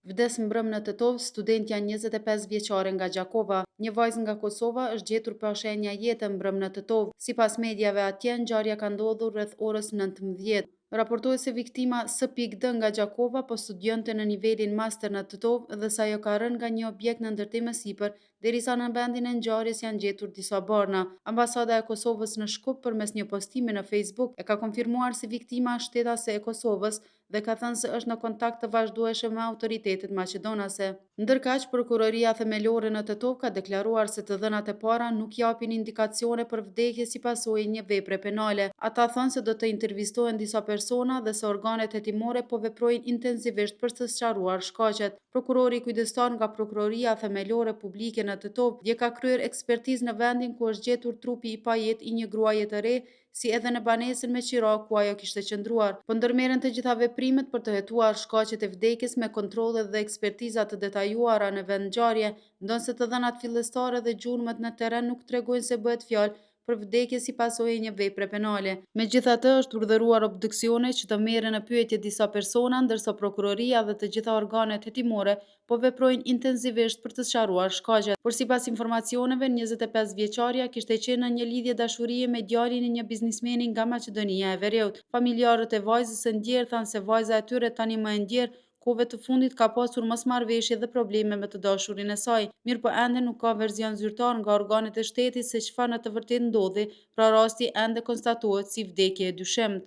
Vdes mbrëm në Tetov studentja 25 vjeçare nga Gjakova. Një vajzë nga Kosova është gjetur pa shenja jete mbrëm në Tetov. Sipas medjave atje, ngjarja ka ndodhur rreth orës 19. Raportohet se viktima S.D nga Gjakova po studionte në nivelin master në Tetov dhe sa ajo ka rënë nga një objekt në ndërtim më sipër, derisa në vendin e ngjarjes janë gjetur disa barna. Ambasada e Kosovës në Shkup përmes një postimi në Facebook e ka konfirmuar se viktima është shtetase e Kosovës dhe ka thënë se është në kontakt të vazhdueshëm me autoritetet maqedonase. Ndërkaq, prokuroria themelore në Tetov ka deklaruar se të dhënat e para nuk japin indikacione për vdekje si pasojë e një vepre penale. Ata thonë se do të intervistohen disa persona dhe se organet hetimore po veprojnë intensivisht për të sqaruar shkaqet. Prokurori kujdestar nga Prokuroria Themelore Publike në Tetov dje ka kryer ekspertizë në vendin ku është gjetur trupi i pajet i një gruaje të re, si edhe në banesën me qira ku ajo kishte qëndruar. Po ndërmerren të gjitha veprimet për të hetuar shkaqet e vdekjes me kontrolle dhe ekspertiza të detajuara në vend ngjarje, ndonse të dhënat fillestare dhe gjurmët në terren nuk tregojnë se bëhet fjalë për vdekje si pasojë e një vepre penale. Megjithatë, është urdhëruar obduksione që të merren në pyetje disa persona, ndërsa prokuroria dhe të gjitha organet hetimore po veprojnë intensivisht për të sqaruar shkaqet. Por sipas informacioneve, 25 vjeçaria kishte qenë në një lidhje dashurie me djalin e një biznismeni nga Maqedonia e Veriut. Familjarët e vajzës së ndjerë thanë se vajza e tyre tani më e ndjerë kohëve të fundit ka pasur mosmarrëveshje dhe probleme me të dashurin e saj. Mirëpo ende nuk ka verzion zyrtar nga organet e shtetit se çfarë në të vërtetë ndodhi, pra rasti ende konstatohet si vdekje e dyshimt.